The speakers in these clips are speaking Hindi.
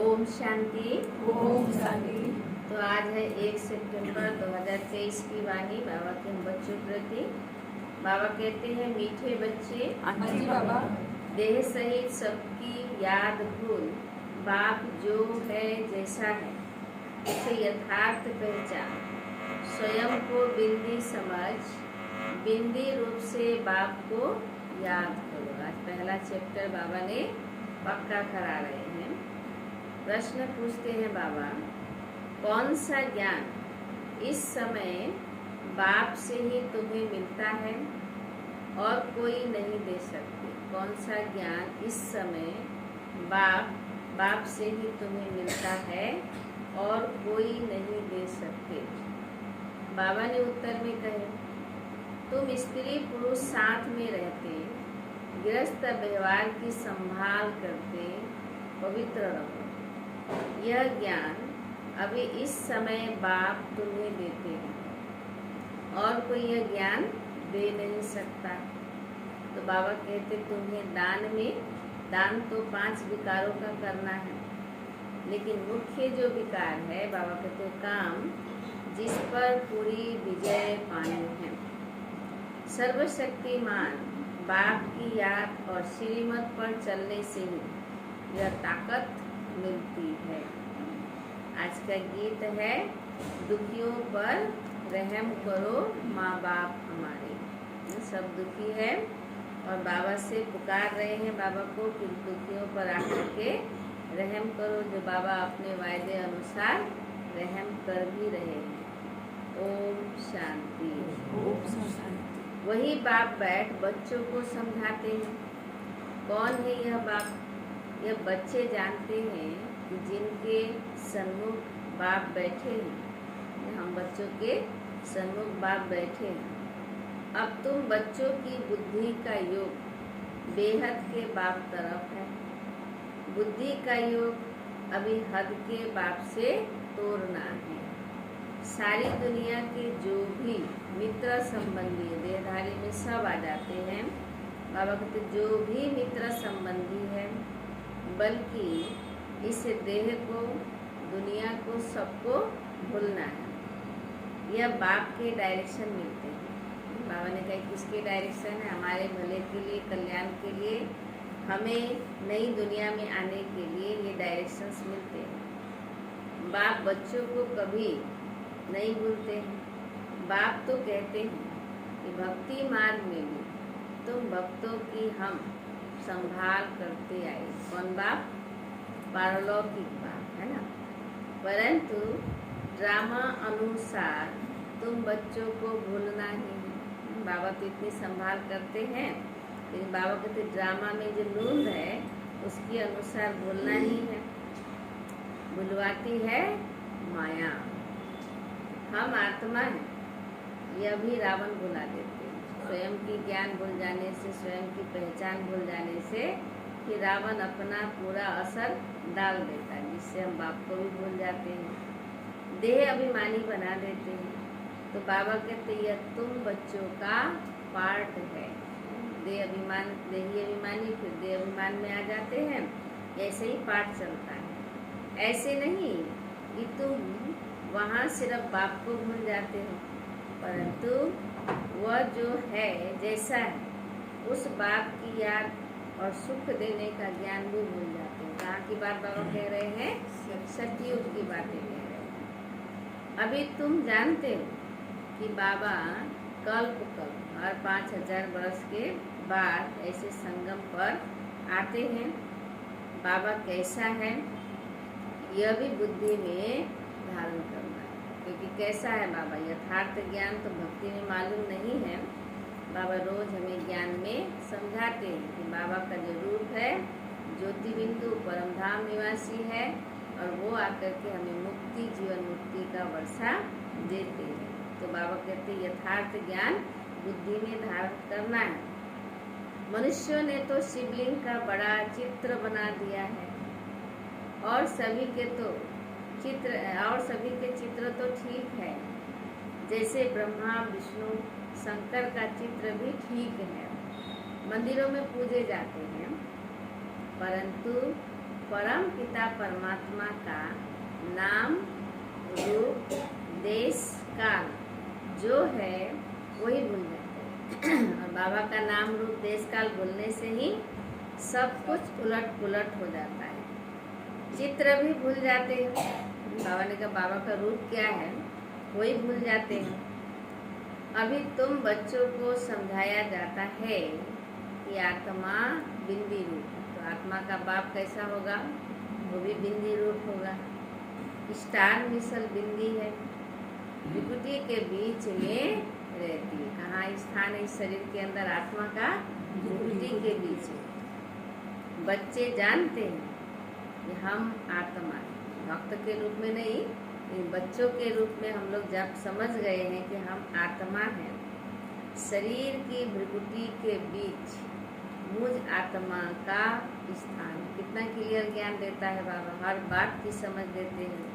ओम शांति। ओम शांति। तो आज है 1 सितंबर 2023 की वाणी बाबा के हम बच्चों प्रति। बाबा कहते हैं, मीठे बच्चे, हाँ जी बाबा। देह सहित सबकी याद भूल, बाप जो है जैसा है उसे यथार्थ पहचान, स्वयं को बिंदी समझ, बिंदी रूप से बाप को याद करो। आज पहला चैप्टर बाबा ने पक्का करा रहे हैं। प्रश्न पूछते हैं बाबा, कौन सा ज्ञान इस समय बाप से ही तुम्हें मिलता है और कोई नहीं दे सकते? कौन सा ज्ञान इस समय बाप से ही तुम्हें मिलता है और कोई नहीं दे सकते? बाबा ने उत्तर में कहे, तुम स्त्री पुरुष साथ में रहते, गृहस्थ व्यवहार की संभाल करते पवित्र रहो। यह ज्ञान अभी इस समय बाप तुम्हें देते हैं और कोई यह ज्ञान दे नहीं सकता। तो बाबा कहते, तुम्हें दान तो 5 विकारों का करना है, लेकिन मुख्य जो विकार है बाबा कहते काम जिस पर पूरी विजय पानी है। सर्वशक्तिमान बाप की याद और श्रीमत पर चलने से ही यह ताकत मिलती है। आज का गीत है, दुखियों पर रहम करो माँ बाप हमारे। सब दुखी है और बाबा से पुकार रहे हैं बाबा को कि दुखियों पर आकर के रहम करो, जो बाबा अपने वायदे अनुसार रहम कर भी रहे हैं। ओम शांति। ओम शांति। वही बाप बैठ बच्चों को समझाते हैं। कौन है यह बाप? यह बच्चे जानते हैं कि जिनके सन्मुख बाप बैठे हैं, हम बच्चों के सन्मुख बाप बैठे हैं। अब तुम बच्चों की बुद्धि का योग बेहद के बाप तरफ है। बुद्धि का योग अभी हद के बाप से तोड़ना है। सारी दुनिया के जो भी मित्र संबंधी देहधारी में सब आ जाते हैं। बाबा कहते जो भी मित्र संबंधी है, बल्कि इस देह को, दुनिया को, सबको भूलना है। यह बाप के डायरेक्शन मिलते हैं। बाबा ने कहा किसके डायरेक्शन है? हमारे भले के लिए, कल्याण के लिए, हमें नई दुनिया में आने के लिए ये डायरेक्शंस मिलते हैं। बाप बच्चों को कभी नहीं भूलते हैं। बाप तो कहते हैं कि भक्ति मार्ग में भी तुम भक्तों की हम संभाल करते आए। कौन बाप? पारलौकिक बाप है ना। परंतु ड्रामा अनुसार तुम बच्चों को भूलना ही है। बाबा तो इतनी संभाल करते हैं, लेकिन बाबा कहते ड्रामा में जो नूंद है उसके अनुसार भूलना ही है। भुलवाती है माया। हम आत्मा हैं, यह भी रावण भुला देते हैं। स्वयं की ज्ञान भूल जाने से, स्वयं की पहचान भूल जाने से कि रावण अपना पूरा असर डाल देता है, जिससे हम बाप को भी भूल जाते हैं, देह अभिमानी बना देते हैं। तो बाबा कहते यह तुम बच्चों का पार्ट है। देही अभिमानी फिर देह अभिमान में आ जाते हैं। ऐसे ही पाठ चलता है। ऐसे नहीं कि तुम वहाँ सिर्फ बाप को भूल जाते हो, परंतु वह जो है जैसा है उस बाप की याद और सुख देने का ज्ञान भी भूल जाते हैं। कहाँ की बात बाबा कह रहे हैं? सतयुग की बातें कह रहे हैं। अभी तुम जानते हो कि बाबा कल्प हर 5000 वर्ष के बाद ऐसे संगम पर आते हैं। बाबा कैसा है यह भी बुद्धि में धारण करना है, क्योंकि कैसा है बाबा, यथार्थ ज्ञान तो भक्ति में मालूम नहीं है। बाबा रोज हमें ज्ञान में समझाते हैं कि बाबा का जो रूप है ज्योति बिंदु परमधाम निवासी है, और वो आकर के हमें मुक्ति, जीवन मुक्ति का वर्षा देते हैं। तो बाबा कहते हैं यथार्थ ज्ञान बुद्धि में धारण करना है। मनुष्यों ने तो शिवलिंग का बड़ा चित्र बना दिया है, और सभी के चित्र तो ठीक है, जैसे ब्रह्मा विष्णु शंकर का चित्र भी ठीक है, मंदिरों में पूजे जाते हैं, परंतु परम पिता परमात्मा का नाम, रूप, देश, काल जो है वही भूल जाते हैं। और बाबा का नाम, रूप, देश, काल भूलने से ही सब कुछ उलट पुलट हो जाता है। चित्र भी भूल जाते हैं। बाबा ने कहा बाबा का रूप क्या है वही भूल जाते हैं। अभी तुम बच्चों को समझाया जाता है कि आत्मा बिंदी रूप है। तो आत्मा का बाप कैसा होगा? वो भी बिंदी रूप होगा। स्टार मिसल बिंदी है, विभूति के बीच में रहती है। कहाँ स्थान है इस शरीर के अंदर आत्मा का? विभूति के बीच में। बच्चे जानते हैं कि हम आत्मा हैं, भक्त के रूप में नहीं, इन बच्चों के रूप में हम लोग जब समझ गए हैं कि हम आत्मा हैं। शरीर की विभूति के बीच मुझ आत्मा का स्थान। कितना क्लियर ज्ञान देता है बाबा, हर बात की समझ देते हैं।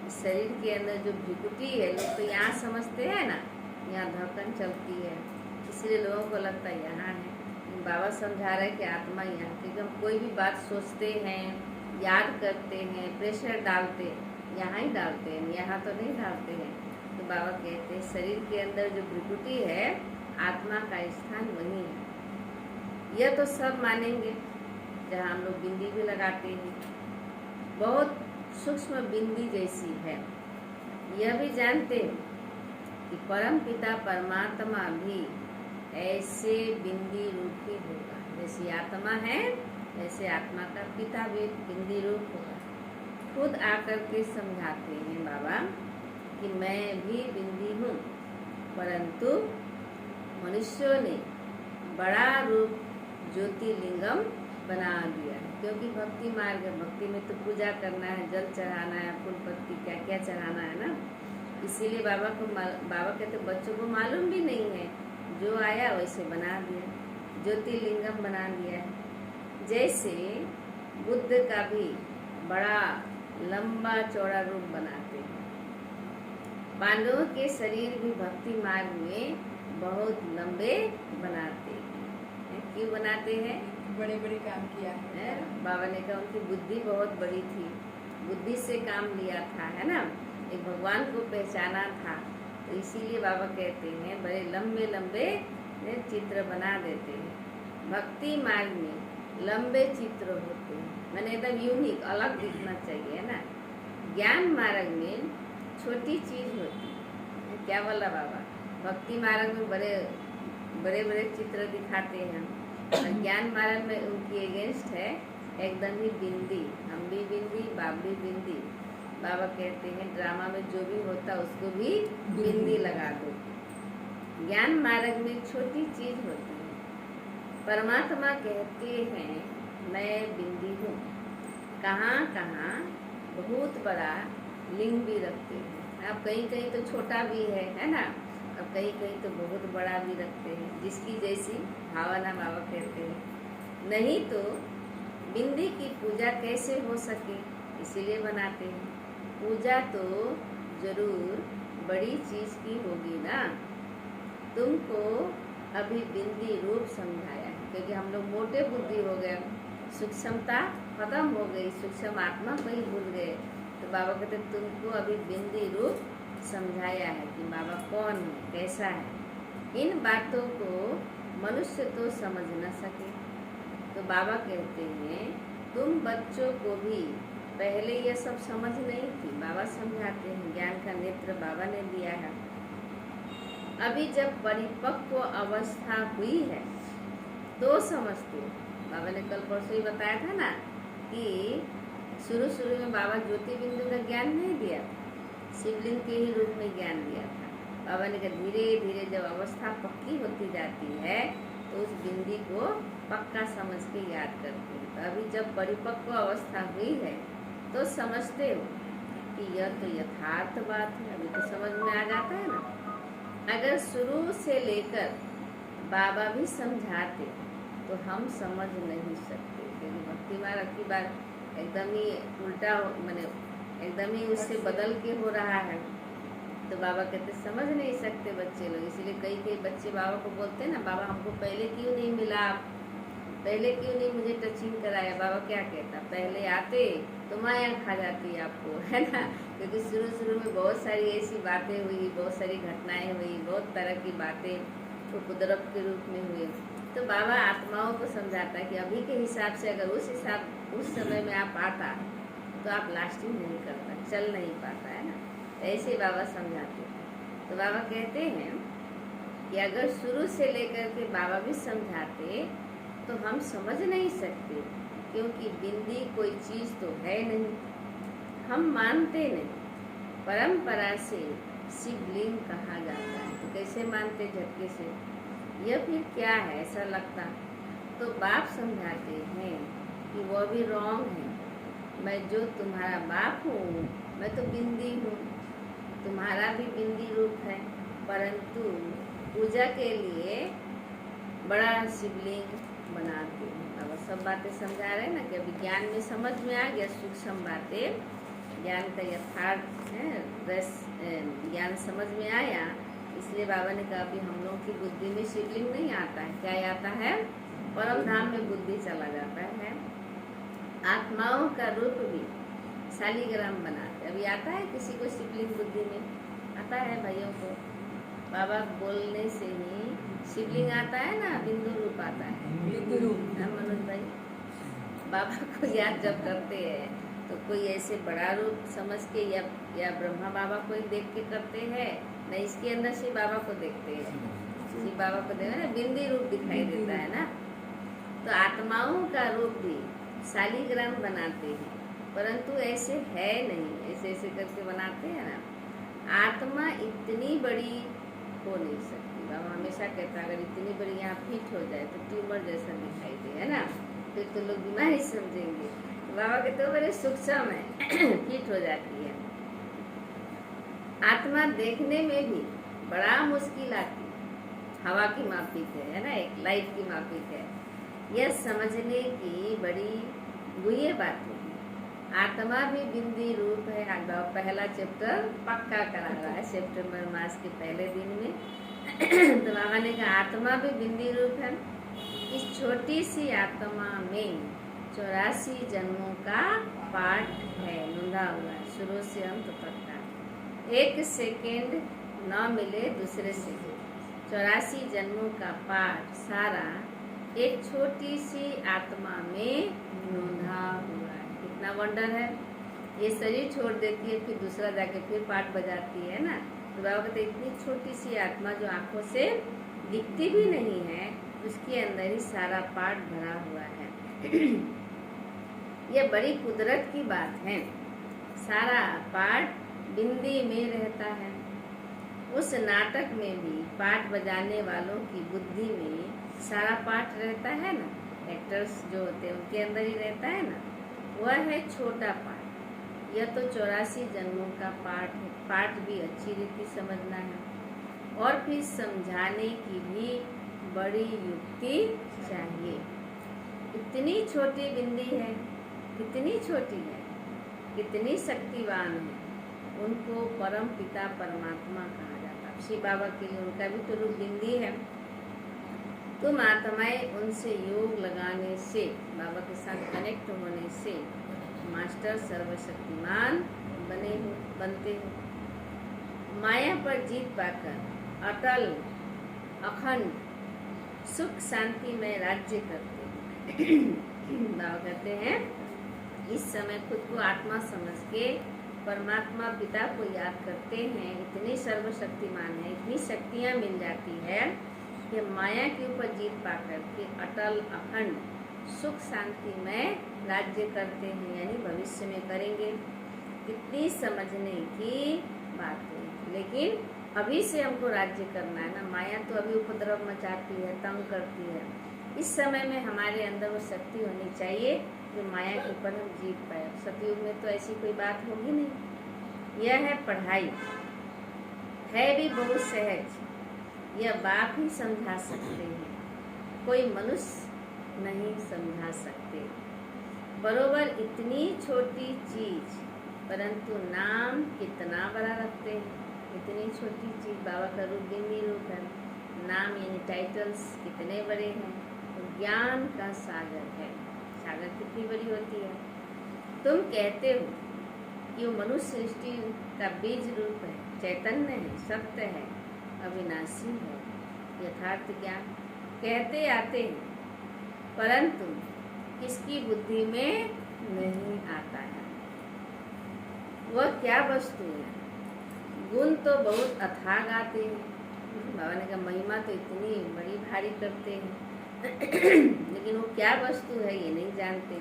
इस शरीर के अंदर जो विभूति है, लोग तो यहाँ समझते हैं ना, यहाँ धड़कन चलती है, इसलिए लोगों को लगता है यहाँ है। बाबा समझा रहे कि आत्मा यहाँ, क्योंकि हम कोई भी बात सोचते हैं, याद करते हैं, प्रेशर डालते हैं, यहाँ ही डालते हैं, यहाँ तो नहीं डालते हैं। तो बाबा कहते हैं शरीर के अंदर जो विभूति है आत्मा का स्थान वही है। यह तो सब मानेंगे, जहाँ हम लोग बिंदी भी लगाते हैं, बहुत सूक्ष्म बिंदी जैसी है। यह भी जानते हैं कि परम पिता परमात्मा भी ऐसे बिंदी रूप ही होगा। जैसी आत्मा है वैसे आत्मा का पिता भी बिंदी रूप होगा। खुद आकर के समझाते हैं बाबा कि मैं भी बिंदी हूँ, परंतु मनुष्यों ने बड़ा रूप ज्योतिर्लिंगम बना दिया है। क्योंकि भक्ति मार्ग है, भक्ति में तो पूजा करना है, जल चढ़ाना है, फूल पत्ती क्या क्या चढ़ाना है ना। इसीलिए बाबा कहते बच्चों को मालूम भी नहीं है, जो आया वैसे बना दिया, ज्योतिर्लिंगम बना दिया है। जैसे बुद्ध का भी बड़ा लंबा चौड़ा रूप बनाते हैं। पांडवों के शरीर भी भक्ति मार्ग में बहुत लंबे बनाते हैं। क्यों बनाते हैं? बड़े बड़े काम किया है। बाबा ने कहा उनकी बुद्धि बहुत बड़ी थी, बुद्धि से काम लिया था, है ना, एक भगवान को पहचाना था। तो इसीलिए बाबा कहते हैं बड़े लंबे लंबे चित्र बना देते हैं। भक्ति मार्ग में लंबे चित्र होते हैं, मैंने एकदम यूनिक, अलग दिखना चाहिए, है ना। ज्ञान मार्ग में छोटी चीज होती है। क्या बोला बाबा? भक्ति मार्ग में बड़े बड़े बड़े चित्र दिखाते हैं, और ज्ञान मार्ग में उनकी अगेंस्ट है एकदम ही बिंदी। हम भी बिंदी, बाप भी बिंदी। बाबा कहते हैं ड्रामा में जो भी होता उसको भी बिंदी लगा दो। ज्ञान मार्ग में छोटी चीज होती है। परमात्मा कहते हैं मैं बिंदी हूँ। कहाँ कहाँ बहुत बड़ा लिंग भी रखते हैं। अब कहीं कहीं तो छोटा भी है ना, और कहीं कहीं तो बहुत बड़ा भी रखते हैं, जिसकी जैसी भावना बाबा कहते हैं। नहीं तो बिंदी की पूजा कैसे हो सके, इसीलिए बनाते हैं। पूजा तो जरूर बड़ी चीज की होगी ना। तुमको अभी बिंदी रूप समझाया है, क्योंकि हम लोग मोटे बुद्धि हो गए, सूक्ष्मता खत्म हो गई, सूक्ष्म आत्मा को ही भूल गए। तो बाबा कहते तुमको अभी बिंदी रूप समझाया है कि बाबा कौन है, कैसा है। इन बातों को मनुष्य तो समझ न सके। तो बाबा कहते हैं तुम बच्चों को भी पहले ये सब समझ नहीं थी, बाबा समझाते हैं। ज्ञान का नेत्र बाबा ने दिया है। अभी जब परिपक्व अवस्था हुई है तो समझते हो। बाबा ने कल परसों ही बताया था ना कि शुरू में बाबा ज्योति बिंदु का ज्ञान नहीं दिया, शिवलिंग के ही रूप में ज्ञान दिया था। बाबा ने कहा धीरे धीरे जब अवस्था पक्की होती जाती है तो उस बिंदी को पक्का समझ के याद करते हैं। तो अभी जब परिपक्व अवस्था हुई है तो समझते हो कि यह तो यथार्थ बात है। अभी तो समझ में आ जाता है ना। अगर शुरू से लेकर बाबा भी समझाते तो हम समझ नहीं सकते, क्योंकि भक्ति मार्ग की बात एकदम ही उल्टा, मैंने एकदम ही उससे बदल के हो रहा है। तो बाबा कहते समझ नहीं सकते बच्चे लोग। इसीलिए कई बच्चे बाबा को बोलते हैं ना बाबा हमको पहले क्यों नहीं मिला, पहले क्यों नहीं मुझे टचिंग कराया? बाबा क्या कहता, पहले आते तो माया खा जाती आपको, है ना। क्योंकि शुरू में बहुत सारी ऐसी बातें हुई, बहुत सारी घटनाएं हुई, बहुत तरह की बातें तो कुदरत के रूप में हुए। तो बाबा आत्माओं को समझाता है कि अभी के हिसाब से अगर उस समय में आप आता तो आप लास्टिंग नहीं करता, चल नहीं पाता, है ना। ऐसे बाबा समझाते हैं। तो बाबा कहते हैं कि अगर शुरू से लेकर के बाबा भी समझाते तो हम समझ नहीं सकते, क्योंकि बिंदी कोई चीज़ तो है नहीं, हम मानते नहीं। परंपरा से शिवलिंग कहा जाता है, तो कैसे मानते झटके से? यह फिर क्या है ऐसा लगता? तो बाप समझाते हैं कि वह भी रॉन्ग है। मैं जो तुम्हारा बाप हूँ, मैं तो बिंदी हूँ, तुम्हारा भी बिंदी रूप है, परंतु पूजा के लिए बड़ा शिवलिंग बनाते हैं। अब सब बातें समझा रहे हैं ना कि अभी ज्ञान में समझ में आ गया, सूक्ष्म बातें, ज्ञान का यथार्थ रस ज्ञान समझ में आया। इसलिए बाबा ने कहा अभी हम लोग की बुद्धि में शिवलिंग नहीं आता है। क्या आता है? परम धाम में बुद्धि चला जाता है। आत्माओं का रूप भी शालिग्राम बनाते। अभी आता है किसी को शिवलिंग बुद्धि में? आता है भाइयों को? बाबा बोलने से ही शिवलिंग आता है ना, बिंदु रूप आता है। मनोज भाई, बाबा को याद जब करते हैं तो कोई ऐसे बड़ा रूप समझ के या ब्रह्मा बाबा को देख के करते हैं, न इसके अंदर शिव बाबा को देखते हैं। शिव बाबा को देखते हैं, बिंदी रूप दिखाई देता है ना। तो आत्माओं का रूप भी शालिग्राम बनाते हैं, परंतु ऐसे है नहीं, ऐसे करके बनाते हैं ना। आत्मा इतनी बड़ी हो नहीं सकती। बाबा हमेशा कहता है अगर इतनी बड़ी यहाँ फिट हो जाए तो ट्यूमर जैसा दिखाई दे, है ना, फिर तो लोग बीमारी समझेंगे। बाबा कहते हो बड़े सूक्ष्म है, फिट हो जाती है। आत्मा देखने में भी बड़ा मुश्किल आती है, हवा की मापिक है ना, एक लाइट की मापिक है। यह समझने की बड़ी गुह्य बात है। आत्मा भी बिंदी रूप है। पहला चैप्टर पक्का करा रहा है सितंबर मास के पहले दिन में। तो बाबा ने कहा आत्मा भी बिंदी रूप है। इस छोटी सी आत्मा में 84 जन्मों का पाठ है, लुंधा हुआ है, शुरू से अंत तक का। एक सेकेंड न मिले दूसरे से। 84 जन्मों का पाठ सारा एक छोटी सी आत्मा में लुंधा हुआ है। कितना वंडर है। ये शरीर छोड़ देती है, फिर दूसरा जाके फिर पाठ बजाती है ना। तो बाबा कहते इतनी छोटी सी आत्मा जो आंखों से दिखती भी नहीं है, उसके अंदर ही सारा पाठ भरा हुआ है। यह बड़ी कुदरत की बात है। सारा पाठ बिंदी में रहता है। उस नाटक में भी पाठ बजाने वालों की बुद्धि में सारा पाठ रहता है ना। एक्टर्स जो होते हैं उनके अंदर ही रहता है ना। वह है छोटा पाठ। यह तो 84 जन्मों का पाठ है। पाठ भी अच्छी रीति समझना है, और फिर समझाने की भी बड़ी युक्ति चाहिए। इतनी छोटी बिंदी है, कितनी छोटी है, कितनी शक्तिवान है। उनको परम पिता परमात्मा कहा जाता है। शिव बाबा के लिए उनका भी तो रूप बिंदी है। तुम आत्माएं उनसे योग लगाने से, बाबा के साथ कनेक्ट होने से मास्टर सर्वशक्तिमान बनते हो। माया पर जीत पाकर अटल अखंड सुख शांति में राज्य करते हैं। बाबा कहते हैं इस समय खुद को आत्मा समझ के परमात्मा पिता को याद करते हैं। इतनी सर्वशक्तिमान है, इतनी शक्तियाँ मिल जाती है कि माया के ऊपर जीत पाकर के अटल अखंड सुख शांति में राज्य करते हैं, यानी भविष्य में करेंगे। कितनी समझने की बात है। लेकिन अभी से हमको राज्य करना है ना। माया तो अभी उपद्रव मचाती है, तंग करती है। इस समय में हमारे अंदर वो शक्ति होनी चाहिए जो माया के ऊपर हम जीत पाए। सतयुग में तो ऐसी कोई बात होगी नहीं। यह है पढ़ाई, है भी बहुत सहज। यह बात ही समझा सकते हैं, कोई मनुष्य नहीं समझा सकते। बरोबर इतनी छोटी चीज, परंतु नाम कितना बड़ा रखते हैं। इतनी छोटी चीज, बाबा का रूप बिंदी रूप है। नाम यानी टाइटल्स कितने बड़े हैं, ज्ञान का सागर है। सागर कितनी बड़ी होती है। तुम कहते हो कि वो मनुष्य सृष्टि का बीज रूप है, चैतन्य है, सत्य है, अविनाशी है, यथार्थ ज्ञान कहते आते हैं, परंतु किसकी बुद्धि में नहीं आता है। वह क्या वस्तु है। गुण तो बहुत अथाह गाते हैं, बाबा ने कहा महिमा तो इतनी बड़ी भारी करते हैं लेकिन वो क्या वस्तु है ये नहीं जानते।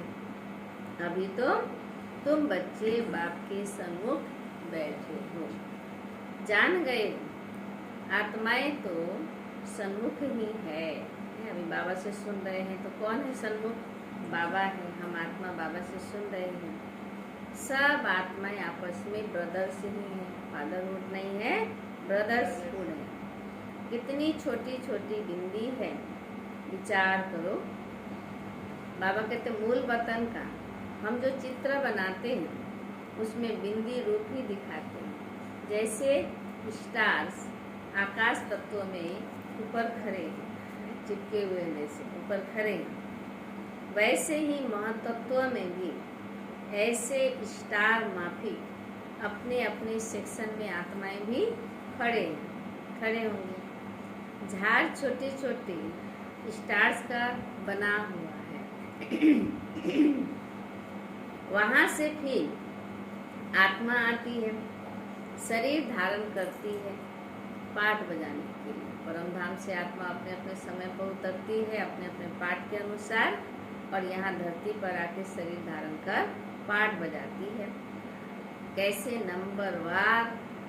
अभी तो तुम बच्चे बाप के सम्मुख बैठे हो, जान गए हो आत्माएं तो सन्मुख ही है। अभी बाबा से सुन रहे हैं तो कौन है सन्मुख, बाबा है। हम आत्मा बाबा से सुन रहे हैं। सब आत्माएं आपस में ब्रदर्स ही हैं, फादरहुड नहीं है, ब्रदर्सहुड है। कितनी छोटी छोटी बिंदी है, विचार करो। बाबा कहते मूल वतन का हम जो चित्र बनाते हैं उसमें बिंदी रूप ही दिखाते हैं। जैसे स्टार्स आकाश तत्वों में ऊपर खड़े चिपके हुए जैसे ऊपर खड़े, वैसे ही महतत्व में भी ऐसे स्टार माफिक अपने अपने सेक्शन में आत्माएं भी खड़े होंगे। झाड़ छोटे छोटे स्टार्स का बना हुआ है वहाँ से फिर आत्मा आती है, शरीर धारण करती है पाठ बजाने के लिए। परम धाम से आत्मा अपने अपने समय पर उतरती है अपने अपने पाठ के अनुसार, और यहाँ धरती पर आके शरीर धारण कर पाठ बजाती है। कैसे नंबरवार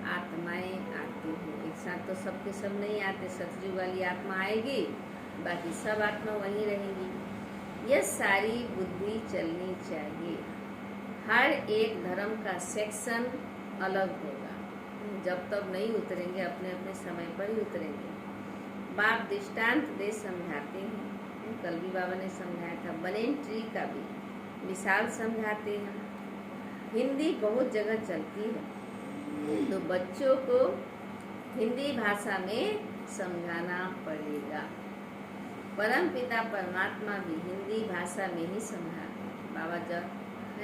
आत्माएं आती हैं, एक साथ तो सबके सब नहीं आते। सतयुग वाली आत्मा आएगी, बाकी सब आत्मा वहीं रहेंगी। यह सारी बुद्धि चलनी चाहिए। हर एक धर्म का सेक्शन अलग होगा, जब तब नहीं उतरेंगे, अपने अपने समय पर ही उतरेंगे। बाप दृष्टांत दे समझाते हैं, कल भी बाबा ने समझाया था। बनेन ट्री का भी मिसाल समझाते हैं। हिंदी बहुत जगह चलती है तो बच्चों को हिंदी भाषा में समझाना पड़ेगा। परम पिता परमात्मा भी हिंदी भाषा में ही समझाते। बाबा जब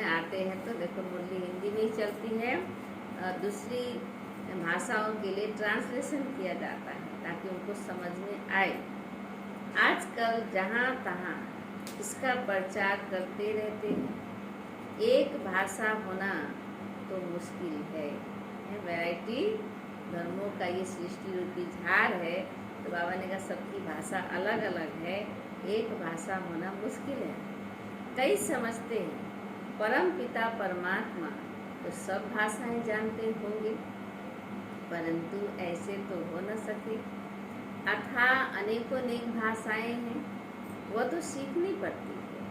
आते हैं तो देखो मुरली हिंदी में ही चलती है, दूसरी भाषाओं के लिए ट्रांसलेशन किया जाता है ताकि उनको समझ में आए। आजकल जहाँ तहाँ इसका प्रचार करते रहते हैं। एक भाषा होना तो मुश्किल है। वैरायटी धर्मों का ये सृष्टि रूपी झाड़ है, तो बाबा ने कहा सबकी भाषा अलग अलग है, एक भाषा होना मुश्किल है। कई समझते हैं परम पिता परमात्मा तो सब भाषाएं जानते होंगे, परंतु ऐसे तो हो न सके। अथाह अनेकों अनेक भाषाएं हैं, वह तो सीखनी पड़ती है।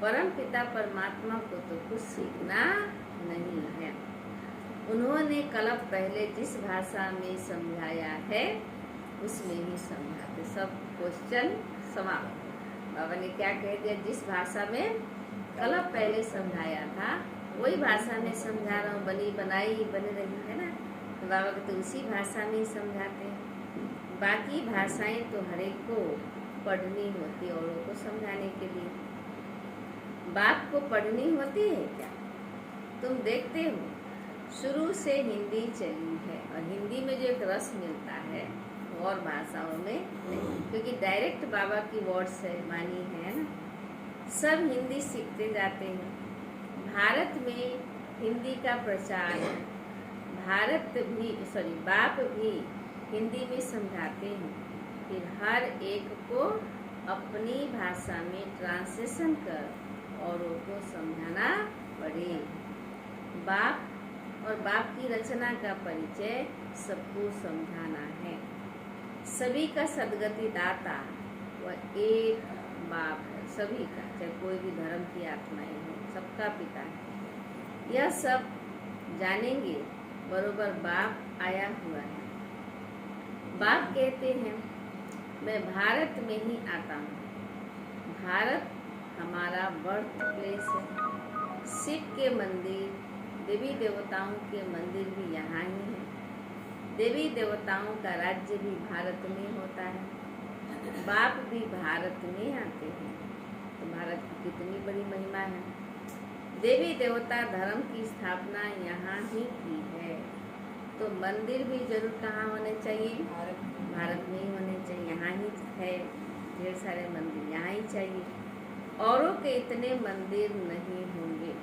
परम पिता परमात्मा को तो कुछ सीखना नहीं है। उन्होंने कल्प पहले जिस भाषा में समझाया है उसमें ही समझाते। सब क्वेश्चन समाप्त। बाबा ने क्या कह दिया, जिस भाषा में कल्प पहले समझाया था वही भाषा में समझा रहा हूँ। बनी बनाई बन रही है ना, तो बाबा को तो उसी भाषा में ही समझाते हैं। बाकी भाषाएं तो हर एक को पढ़नी होती है, औरों को समझाने के लिए। बाप को पढ़नी होती है क्या? तुम देखते हो शुरू से हिंदी चली है, और हिंदी में जो एक रस मिलता है और भाषाओं में नहीं, क्योंकि डायरेक्ट बाबा की वर्ड्स है, वाणी है ना। सब हिंदी सीखते जाते हैं। भारत में हिंदी का प्रचार, बाप भी हिंदी में समझाते हैं। फिर हर एक को अपनी भाषा में ट्रांसलेशन कर औरों को समझाना पड़े। बाप और बाप की रचना का परिचय सबको समझाना है। सभी का सदगति दाता वह एक बाप है, सभी का, चाहे कोई भी धर्म की आत्माएं हो, सबका पिता है। यह सब जानेंगे, बरोबर बाप आया हुआ है। बाप कहते हैं मैं भारत में ही आता हूँ। भारत हमारा बर्थ प्लेस है। शिव के मंदिर, देवी देवताओं के मंदिर भी यहाँ ही है। देवी देवताओं का राज्य भी भारत में होता है। बाप भी भारत में आते हैं। तो भारत की कितनी बड़ी महिमा है। देवी देवता धर्म की स्थापना यहाँ ही की है। तो मंदिर भी जरूर कहाँ होने चाहिए? भारत में ही होने चाहिए। यहाँ ही है ढेर सारे मंदिर, यहाँ ही चाहिए। औरों के इतने मंदिर नहीं होंगे।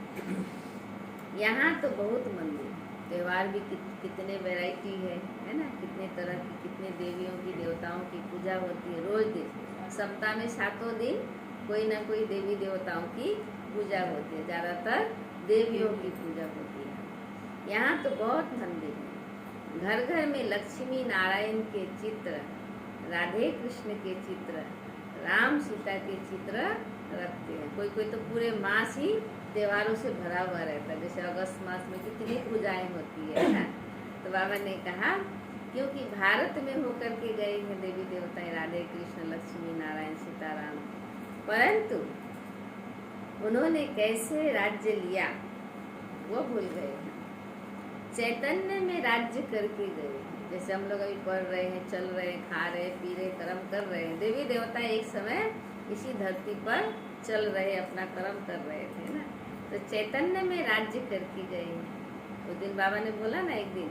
यहाँ तो बहुत मंदिर, त्योहार भी कितने वैरायटी है ना। कितने तरह की, कितने देवियों की देवताओं की पूजा होती है। रोज दिन सप्ताह में 7 दिन कोई ना कोई देवी देवताओं की पूजा होती है। ज़्यादातर देवियों की पूजा होती है। यहाँ तो बहुत मंदिर है। घर घर में लक्ष्मी नारायण के चित्र, राधे कृष्ण के चित्र, राम सीता के चित्र रखते हैं। कोई कोई तो पूरे मास ही त्योहारों से भरा हुआ रहता है। जैसे अगस्त मास में कितनी पूजाएं होती है ना। तो बाबा ने कहा क्योंकि भारत में होकर के गए हैं देवी देवताएं, राधे कृष्ण, लक्ष्मी नारायण, सीताराम, परंतु उन्होंने कैसे राज्य लिया वो भूल गए हैं। चैतन्य में राज्य करके गए हैं। जैसे हम लोग अभी पढ़ रहे हैं, चल रहे हैं, खा रहे, पी रहे, कर्म कर रहे हैं। देवी देवता एक समय इसी धरती पर चल रहे, अपना कर्म कर रहे थे ना। तो चैतन्य में राज्य करके गए हैं। उस दिन बाबा ने बोला ना एक दिन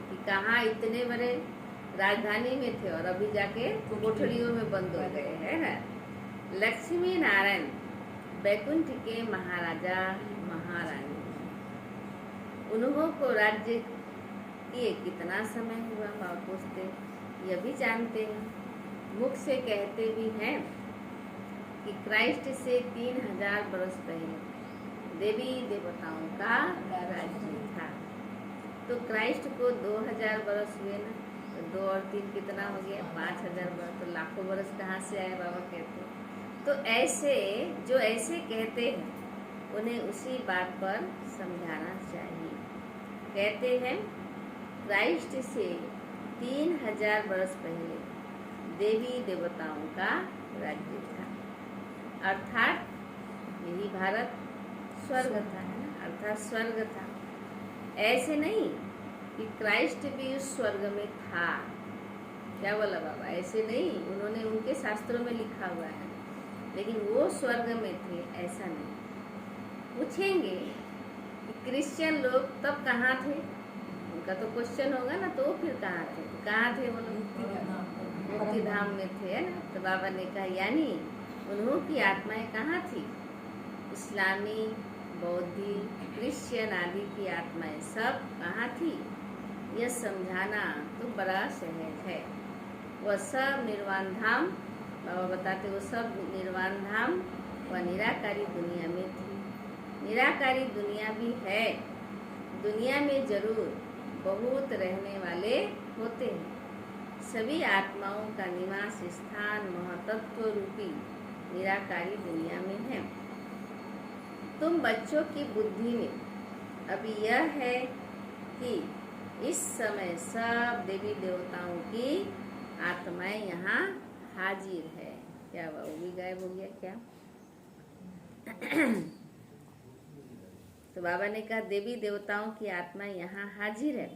कि कहाँ इतने बड़े राजधानी में थे और अभी जाके कोठरियों में बंद हो गए, है ना। लक्ष्मी नारायण बैकुंठ के महाराजा महारानी, उन्हों को राज्य किए कितना समय हुआ? बाबा पूछते, यह भी जानते हैं, मुख से कहते भी हैं कि क्राइस्ट से 3000 वर्ष पहले देवी देवताओं का राज्य था। तो क्राइस्ट को 2000 वर्ष हुए ना, तो 2 और 3 कितना हो गया? 5000 वर्ष। तो लाखों वर्ष कहाँ से आए? बाबा कहते। तो ऐसे जो ऐसे कहते हैं उन्हें उसी बात पर समझाना चाहिए। कहते हैं क्राइस्ट से 3000 वर्ष पहले देवी देवताओं का राज्य था, अर्थात यही भारत स्वर्ग था, है ना। अर्थात स्वर्ग था। ऐसे नहीं कि क्राइस्ट भी उस स्वर्ग में था। क्या बोला बाबा? ऐसे नहीं, उन्होंने उनके शास्त्रों में लिखा हुआ है, लेकिन वो स्वर्ग में थे, ऐसा नहीं। पूछेंगे कि क्रिश्चियन लोग तब कहाँ थे? उनका तो क्वेश्चन होगा ना, तो फिर कहाँ थे? कहाँ थे वो लोग? मुक्ति धाम में थे, है ना। तो बाबा ने कहा यानी उन्हों की आत्माएं कहाँ थी? इस्लामी, बौद्धी, क्रिश्चियन आदि की आत्माएं सब कहाँ थी? यह समझाना तो बड़ा सहज है। वह सब निर्वाण धाम, बाबा बताते, वो सब निर्वाण धाम व निराकारी दुनिया में थी। निराकारी दुनिया भी है। दुनिया में जरूर बहुत रहने वाले होते हैं। सभी आत्माओं का निवास स्थान महतत्व रूपी निराकारी दुनिया में है। तुम बच्चों की बुद्धि में अभी यह है कि इस समय सब देवी देवताओं की आत्माएं यहाँ हाजिर है। क्या वो भी गायब हो गया क्या? तो बाबा ने कहा देवी देवताओं की आत्माएं यहाँ हाजिर है।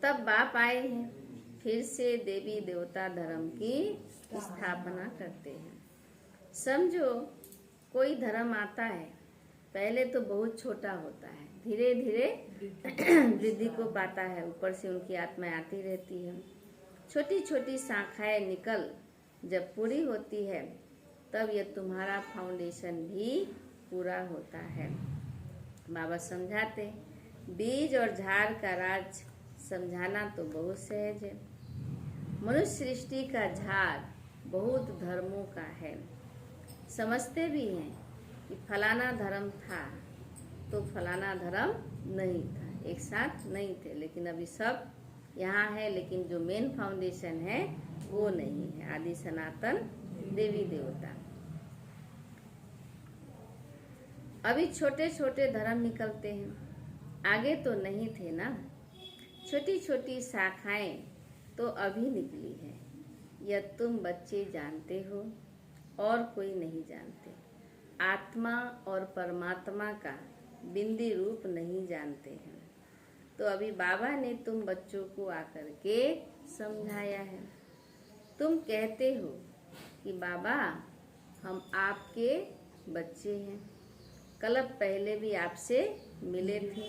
तब बाप आए हैं, फिर से देवी देवता धर्म की स्थापना करते हैं। समझो कोई धर्म आता है, पहले तो बहुत छोटा होता है, धीरे धीरे वृद्धि को पाता है। ऊपर से उनकी आत्माएं आती रहती है। छोटी छोटी शाखाएं निकल जब पूरी होती है, तब यह तुम्हारा फाउंडेशन भी पूरा होता है। बाबा समझाते, बीज और झाड़ का राज समझाना तो बहुत सहज है। मनुष्य सृष्टि का झाड़ बहुत धर्मों का है। समझते भी हैं कि फलाना धर्म था तो फलाना धर्म नहीं था, एक साथ नहीं थे, लेकिन अभी सब यहाँ है। लेकिन जो मेन फाउंडेशन है वो नहीं है, आदि सनातन देवी देवता। अभी छोटे छोटे धर्म निकलते हैं, आगे तो नहीं थे ना। छोटी छोटी शाखाएं तो अभी निकली है। यह तुम बच्चे जानते हो और कोई नहीं जानते। आत्मा और परमात्मा का बिंदी रूप नहीं जानते हैं। तो अभी बाबा ने तुम बच्चों को आकर के समझाया है। तुम कहते हो कि बाबा हम आपके बच्चे हैं, कल पहले भी आपसे मिले थे,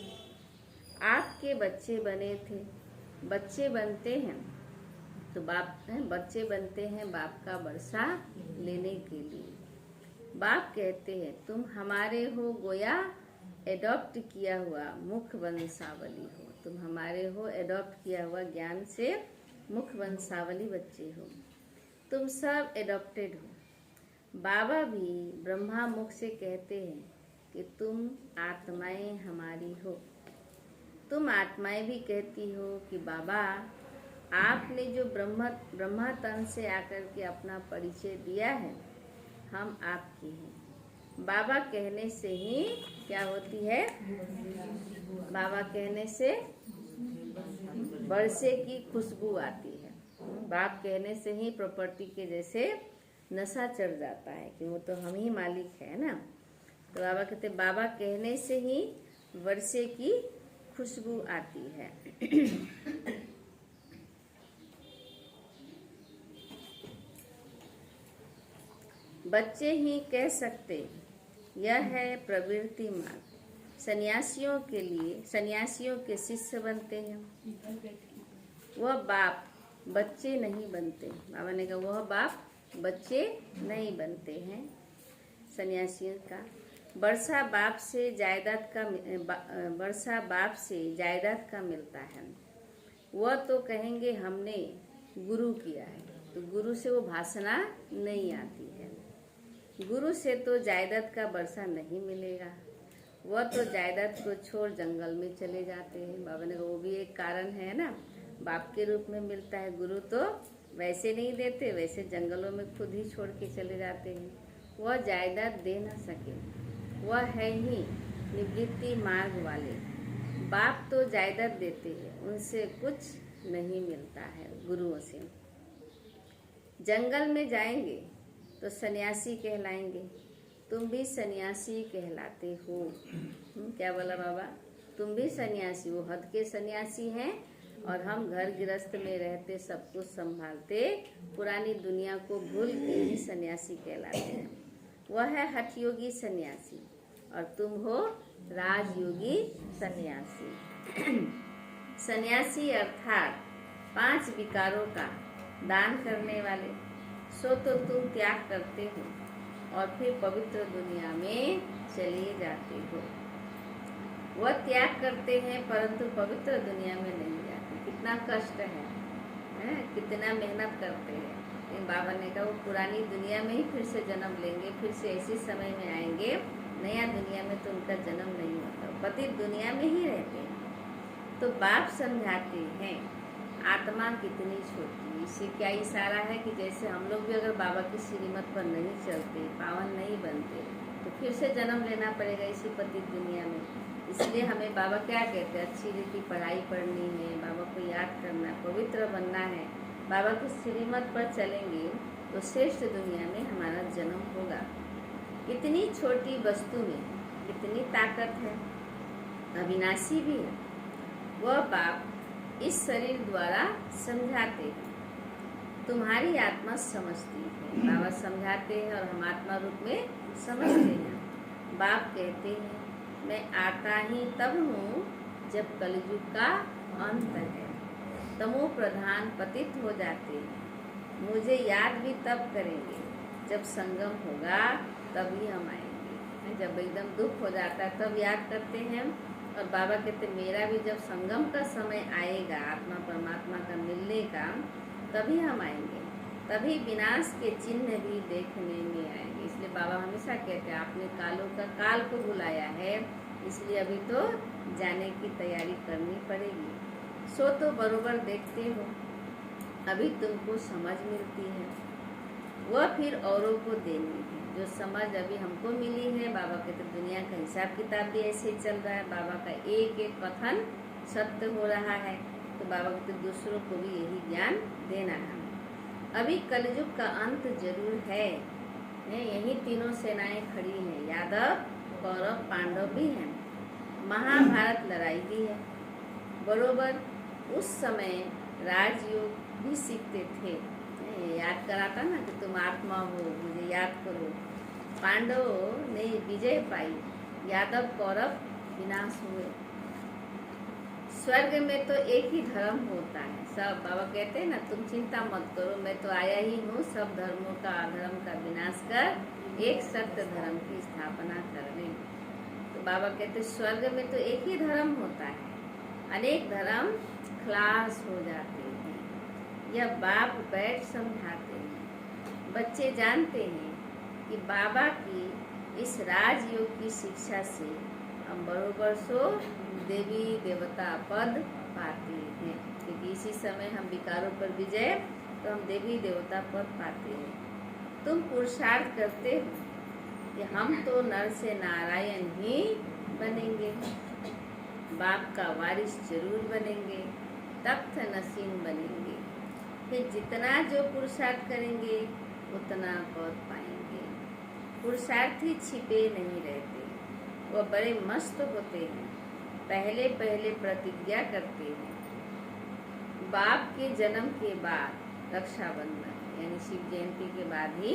आपके बच्चे बने थे। बच्चे बनते हैं तो बच्चे बनते हैं बाप का वर्षा लेने के लिए। बाप कहते हैं तुम हमारे हो, गोया एडॉप्ट किया हुआ मुख वंशावली हो। तुम हमारे हो, एडॉप्ट किया हुआ ज्ञान से मुख वंशावली बच्चे हो। तुम सब एडॉप्टेड हो। बाबा भी ब्रह्मा मुख से कहते हैं कि तुम आत्माएं हमारी हो। तुम आत्माएं भी कहती हो कि बाबा आपने जो ब्रह्मा तन से आकर के अपना परिचय दिया है, हम आपके हैं। बाबा कहने से ही क्या होती है? बाबा कहने से वर्षे की खुशबू आती है। बाप कहने से ही प्रॉपर्टी के जैसे नशा चढ़ जाता है कि वो तो हम ही मालिक है ना। तो बाबा कहते बाबा कहने से ही वर्षे की खुशबू आती है। बच्चे ही कह सकते यह है प्रवृत्ति मार्ग। सन्यासियों के लिए सन्यासियों के शिष्य बनते हैं। वह बाप बच्चे नहीं बनते। बाबा ने कहा वह बाप बच्चे नहीं बनते हैं सन्यासियों का। वर्षा बाप से जायदाद का मिलता है। वह तो कहेंगे हमने गुरु किया है, तो गुरु से वो भाषणा नहीं आती है। गुरु से तो जायदाद का वर्षा नहीं मिलेगा। वह तो जायदाद को छोड़ जंगल में चले जाते हैं। बाबा ने कहा वो भी एक कारण है ना, बाप के रूप में मिलता है। गुरु तो वैसे नहीं देते, वैसे जंगलों में खुद ही छोड़ के चले जाते हैं। वह जायदाद दे ना सके, वह है ही निवृत्ति मार्ग वाले। बाप तो जायदाद देते हैं, उनसे कुछ नहीं मिलता है गुरुओं से। जंगल में जाएंगे तो सन्यासी कहलाएंगे। तुम भी सन्यासी कहलाते हो। क्या बोला बाबा? तुम भी सन्यासी हो। हद के सन्यासी हैं और हम घर गृहस्थ में रहते, सब कुछ संभालते, पुरानी दुनिया को भूल के ही सन्यासी कहलाते हैं। वह है हठयोगी सन्यासी और तुम हो राजयोगी सन्यासी। सन्यासी अर्थात 5 विकारों का दान करने वाले। सो तो तुम त्याग करते हो और फिर पवित्र दुनिया में चले जाते हो। वह त्याग करते हैं परंतु पवित्र दुनिया में नहीं जाते। कितना कष्ट है? कितना मेहनत करते हैं। लेकिन बाबा ने कहा वो पुरानी दुनिया में ही फिर से जन्म लेंगे, फिर से ऐसे समय में आएंगे। नया दुनिया में तो उनका जन्म नहीं होता, पतित दुनिया में ही रहते हैं। तो बाप समझाते हैं आत्मा कितनी छोटी। इससे क्या इशारा है कि जैसे हम लोग भी अगर बाबा की श्रीमत पर नहीं चलते, पावन नहीं बनते, तो फिर से जन्म लेना पड़ेगा इसी पतित दुनिया में। इसलिए हमें बाबा क्या कहते हैं, अच्छी रीति पढ़ाई पढ़नी है, बाबा को याद करना है, पवित्र बनना है। बाबा की श्रीमत पर चलेंगे तो श्रेष्ठ दुनिया में हमारा जन्म होगा। इतनी छोटी वस्तु में कितनी ताकत है, अविनाशी भी है। वह बाप इस शरीर द्वारा समझाते हैं, तुम्हारी आत्मा समझती है। बाबा समझाते हैं और हम आत्मा रूप में समझते हैं। बाप कहते हैं मैं आता ही तब हूँ जब कलयुग का अंत है। तमो प्रधान पतित हो जाते हैं। मुझे याद भी तब करेंगे जब संगम होगा, तभी हम आएंगे। जब एकदम दुख हो जाता है तब याद करते हैं। और बाबा कहते मेरा भी जब संगम का समय आएगा, आत्मा परमात्मा का मिलने का, तभी हम आएंगे। तभी विनाश के चिन्ह भी देखने में आएंगे। इसलिए बाबा हमेशा कहते हैं आपने कालों का काल को बुलाया है, इसलिए अभी तो जाने की तैयारी करनी पड़ेगी। सो तो बरोबर देखते हो, अभी तुमको समझ मिलती है, वह फिर औरों को देनी है। जो समझ अभी हमको मिली है, बाबा कहते दुनिया का हिसाब किताब भी ऐसे ही चल रहा है, बाबा का एक एक कथन सत्य हो रहा है, तो बाबा कहते दूसरों को भी यही ज्ञान देना है। अभी कलयुग का अंत जरूर है। यही तीनों सेनाएं खड़ी हैं, यादव कौरव पांडव भी हैं। महाभारत लड़ाई भी है। बरोबर उस समय राजयोग भी सीखते थे। ये याद कराता ना कि तुम आत्मा हो, मुझे याद करो। पांडवों ने विजय पाई, यादव कौरव विनाश हुए। स्वर्ग में तो एक ही धर्म होता है। सब बाबा कहते हैं ना, तुम चिंता मत करो, मैं तो आया ही हूँ सब धर्मों का अधर्म का विनाश कर एक सत्य धर्म की स्थापना करने। तो बाबा कहते स्वर्ग में तो एक ही धर्म होता है, अनेक धर्म खलास हो जाते हैं। यह बाप बैठ समझाते हैं। बच्चे जानते हैं कि बाबा की इस राजयोग की शिक्षा से हम बरोबर सो देवी देवता पद पाते हैं, क्योंकि इसी समय हम विकारों पर विजय, तो हम देवी देवता पद पाते हैं। तुम पुरुषार्थ करते हो कि हम तो नर से नारायण ही बनेंगे, बाप का वारिस जरूर बनेंगे, तख्त नसीन बनेंगे। फिर जितना जो पुरुषार्थ करेंगे उतना पद पाएंगे। पुरुषार्थी छिपे नहीं रहते, वह बड़े मस्त होते हैं। पहले पहले प्रतिज्ञा करते हैं। बाप के जन्म के बाद रक्षाबंधन यानी शिव जयंती के बाद ही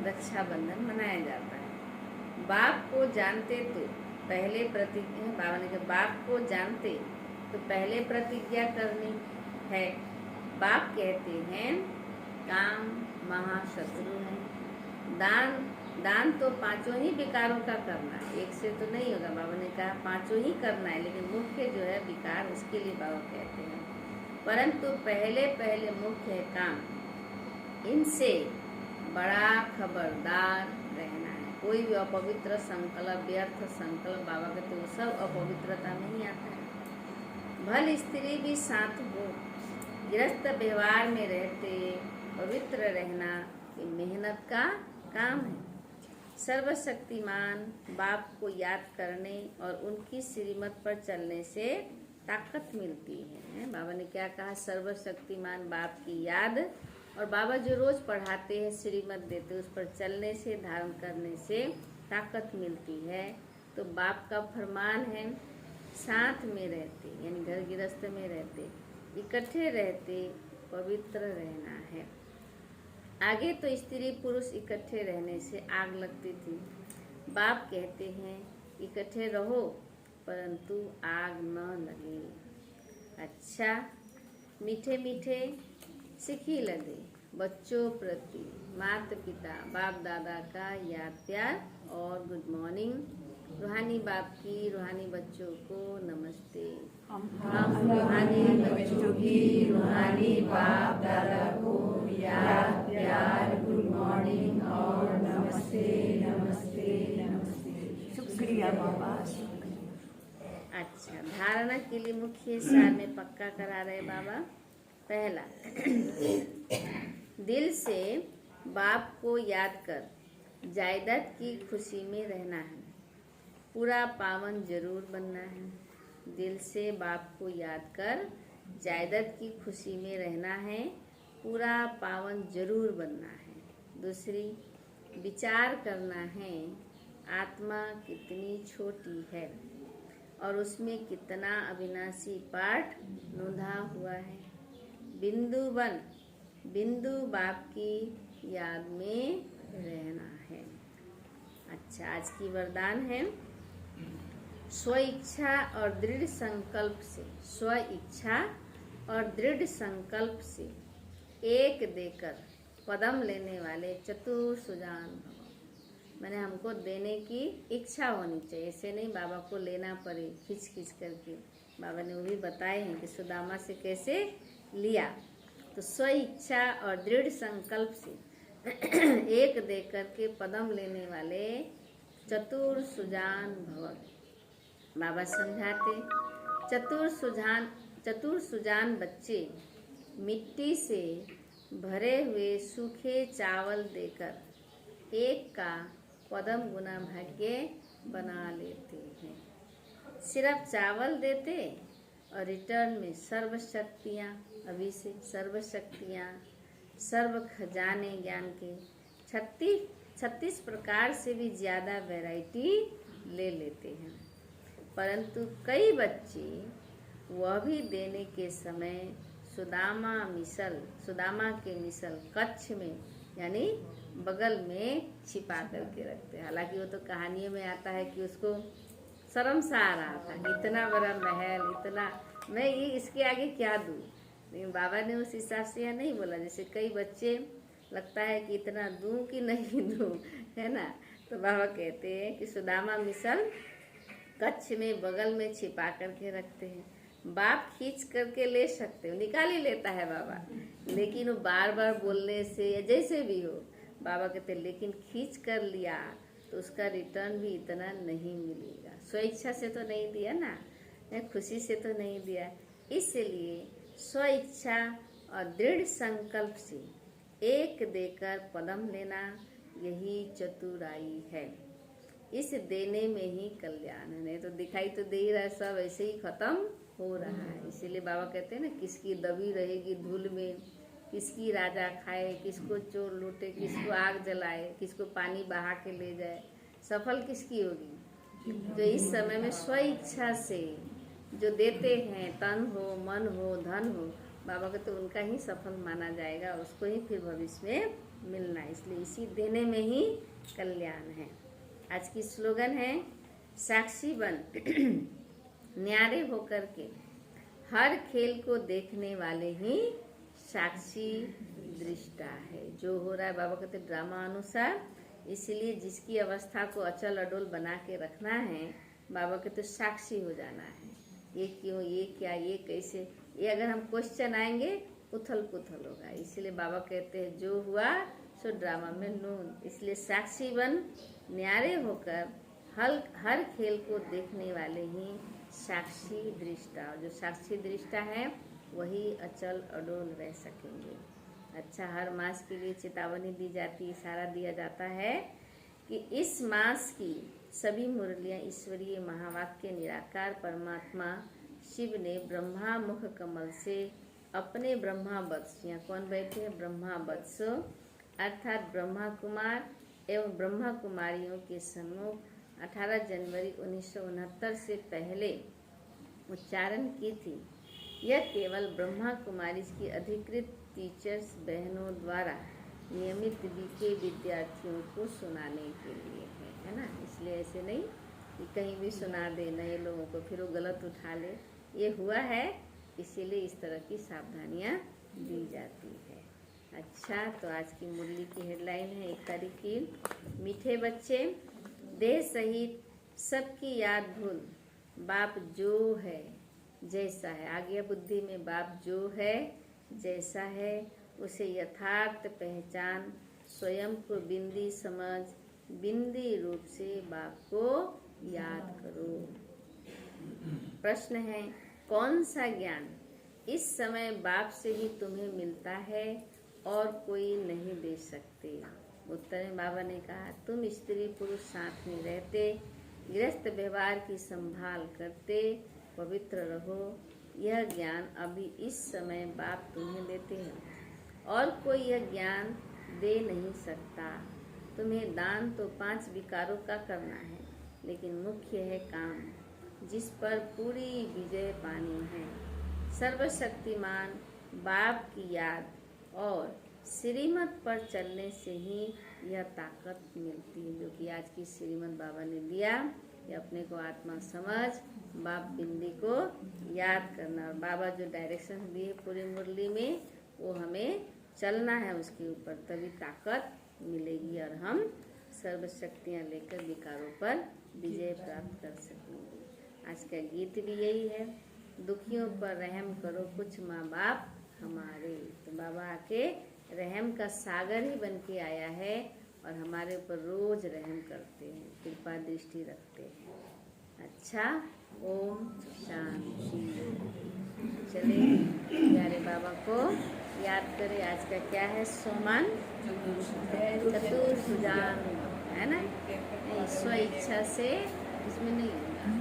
रक्षाबंधन मनाया जाता है। बाप को जानते तो पहले प्रतिज्ञा, बाबा ने कहा बाप को जानते तो पहले प्रतिज्ञा करनी है। बाप कहते हैं काम महाशत्रु है। दान तो पांचों ही विकारों का करना है, एक से तो नहीं होगा। बाबा ने कहा पांचों ही करना है, लेकिन मुख्य जो है विकार, उसके लिए बाबा कहते हैं। परंतु पहले पहले मुख्य है काम। इनसे बड़ा खबरदार रहना है। कोई भी अपवित्र संकल्प, व्यर्थ संकल्प, बाबा कहते वो सब अपवित्रता में ही आता है। भले स्त्री भी साथ हो, गृहस्थ व्यवहार में रहते पवित्र रहना ये मेहनत का काम है। सर्वशक्तिमान बाप को याद करने और उनकी श्रीमत पर चलने से ताकत मिलती है। बाबा ने क्या कहा, सर्वशक्तिमान बाप की याद, और बाबा जो रोज पढ़ाते हैं, श्रीमत देते, उस पर चलने से, धारण करने से ताकत मिलती है। तो बाप का फरमान है साथ में रहते यानी घर गृहस्थ में रहते, इकट्ठे रहते, पवित्र रहना है। आगे तो स्त्री पुरुष इकट्ठे रहने से आग लगती थी। बाप कहते हैं इकट्ठे रहो परंतु आग न लगे। अच्छा, मीठे मीठे सिखी लगे बच्चों प्रति माता पिता बाप दादा का याद प्यार और गुड मॉर्निंग। रूहानी बाप की रूहानी बच्चों को नमस्ते। हम रूहानी बच्चों की रूहानी बाप दादा को याद प्यार, गुड मॉर्निंग और नमस्ते नमस्ते नमस्ते। शुक्रिया बाबा। अच्छा, धारणा के लिए मुख्य सार में पक्का करा रहे बाबा। पहला, दिल से बाप को याद कर जायदाद की खुशी में रहना है, पूरा पावन जरूर बनना है। दिल से बाप को याद कर जायदाद की खुशी में रहना है, पूरा पावन जरूर बनना है। दूसरी, विचार करना है आत्मा कितनी छोटी है और उसमें कितना अविनाशी पाठ नोंधा हुआ है। बिंदु बन, बिंदु बाप की याद में रहना है। अच्छा, आज की वरदान है स्व इच्छा और दृढ़ संकल्प से, स्व इच्छा और दृढ़ संकल्प से एक देकर पदम लेने वाले चतुर सुजान भव। मैंने हमको देने की इच्छा होनी चाहिए, ऐसे नहीं बाबा को लेना पड़े खिंच खिंच करके। बाबा ने वो भी बताए हैं कि सुदामा से कैसे लिया। तो स्व इच्छा और दृढ़ संकल्प से एक देकर के पदम लेने वाले चतुर सुजान भव। बाबा समझाते चतुर सुजान बच्चे मिट्टी से भरे हुए सूखे चावल देकर एक का पदम गुना भाग्य बना लेते हैं। सिर्फ चावल देते और रिटर्न में सर्व शक्तियाँ, अभी से सर्व शक्तियाँ, सर्व खजाने ज्ञान के 36 प्रकार से भी ज़्यादा वैरायटी ले लेते हैं। परंतु कई बच्चे वह भी देने के समय सुदामा मिसल, सुदामा के मिसल कच्छ में यानी बगल में छिपा करके रखते हैं। हालांकि वो तो कहानियों में आता है कि उसको शर्म सा आ रहा था, इतना बड़ा महल, इतना मैं ये इसके आगे क्या दूँ। लेकिन बाबा ने उस हिसाब से यह नहीं बोला। जैसे कई बच्चे लगता है कि इतना दूँ कि नहीं दूँ, है ना। तो बाबा कहते हैं कि सुदामा मिसल कच्छ में बगल में छिपा करके रखते हैं। बाप खींच करके ले सकते हो, निकाल ही लेता है बाबा, लेकिन वो बार बार बोलने से या जैसे भी हो, बाबा कहते लेकिन खींच कर लिया तो उसका रिटर्न भी इतना नहीं मिलेगा। स्वेच्छा से तो नहीं दिया ना, खुशी से तो नहीं दिया। इसलिए स्वेच्छा और दृढ़ संकल्प से एक देकर पदम लेना, यही चतुराई है। इस देने में ही कल्याण है। नहीं तो दिखाई तो दे ही रहा है, सब ऐसे ही खत्म हो रहा है। इसीलिए बाबा कहते हैं ना, किसकी दबी रहेगी धूल में, किसकी राजा खाए, किसको चोर लूटे, किसको आग जलाए, किसको पानी बहा के ले जाए, सफल किसकी होगी। तो इस समय में स्व इच्छा से जो देते हैं, तन हो, मन हो, धन हो, बाबा को तो उनका ही सफल माना जाएगा, उसको ही फिर भविष्य में मिलना है। इसलिए इसी देने में ही कल्याण है। आज की स्लोगन है, साक्षी बन न्यारे होकर के, हर खेल को देखने वाले ही साक्षी दृष्टा है। जो हो रहा है बाबा कहते ड्रामा अनुसार, इसलिए जिसकी अवस्था को अचल अडोल बना के रखना है, बाबा कहते साक्षी हो जाना है। ये क्यों, ये क्या, ये कैसे, ये अगर हम क्वेश्चन आएंगे उथल पुथल होगा। इसलिए बाबा कहते हैं जो हुआ सो ड्रामा में नून। इसलिए साक्षी बन न्यारे होकर हर खेल को देखने वाले ही साक्षी दृष्टा। जो साक्षी दृष्टा है वही अचल अडोल रह सकेंगे। अच्छा, हर मास के लिए चेतावनी दी जाती है, इशारा दिया जाता है कि इस मास की सभी मुरलियां ईश्वरीय महावाक्य निराकार परमात्मा शिव ने ब्रह्मा मुख कमल से अपने ब्रह्मा वत्स, यहाँ कौन बैठे हैं, ब्रह्मा वत्स अर्थात ब्रह्मा कुमार एवं ब्रह्मा कुमारियों के सम्मुख 18 जनवरी 1969 से पहले उच्चारण की थी। यह केवल ब्रह्मा कुमारी की अधिकृत टीचर्स बहनों द्वारा नियमित बीके विद्यार्थियों को सुनाने के लिए है ना। इसलिए ऐसे नहीं कि कहीं भी सुना दे नए लोगों को, फिर वो गलत उठा ले। ये हुआ है, इसीलिए इस तरह की सावधानियाँ दी जाती है। अच्छा, तो आज की मुरली की हेडलाइन है 1 तारीख की, मीठे बच्चे देह सहित सबकी याद भूल, बाप जो है जैसा है, आज्ञा बुद्धि में बाप जो है जैसा है उसे यथार्थ पहचान, स्वयं को बिंदी समझ, बिंदी रूप से बाप को याद करो। प्रश्न है, कौन सा ज्ञान इस समय बाप से ही तुम्हें मिलता है और कोई नहीं दे सकते। उत्तर में बाबा ने कहा, तुम स्त्री पुरुष साथ में रहते, गृहस्थ व्यवहार की संभाल करते, पवित्र रहो। यह ज्ञान अभी इस समय बाप तुम्हें देते हैं और कोई यह ज्ञान दे नहीं सकता। तुम्हें दान तो 5 विकारों का करना है, लेकिन मुख्य है काम, जिस पर पूरी विजय पानी है। सर्वशक्तिमान बाप की याद और श्रीमत पर चलने से ही यह ताकत मिलती है, जो कि आज की श्रीमत बाबा ने दिया कि अपने को आत्मा समझ, बाप बिंदी को याद करना। और बाबा जो डायरेक्शन दिए पूरी मुरली में, वो हमें चलना है उसके ऊपर, तभी ताकत मिलेगी और हम सर्वशक्तियाँ लेकर विकारों पर विजय प्राप्त कर सकेंगे। आज का गीत भी यही है, दुखियों पर रहम करो कुछ माँ बाप हमारे। तो बाबा आके रहम का सागर ही बन के आया है और हमारे ऊपर रोज रहम करते हैं, कृपा दृष्टि रखते हैं। अच्छा, ओम शांति। चले प्यारे बाबा को याद करें। आज का क्या है, सोमान चतुर्भुजान है ना, स्व इच्छा से इसमें नहीं होगा।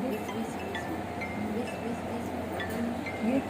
बीस बीस बीस में बीस बीस बीस में बटन ये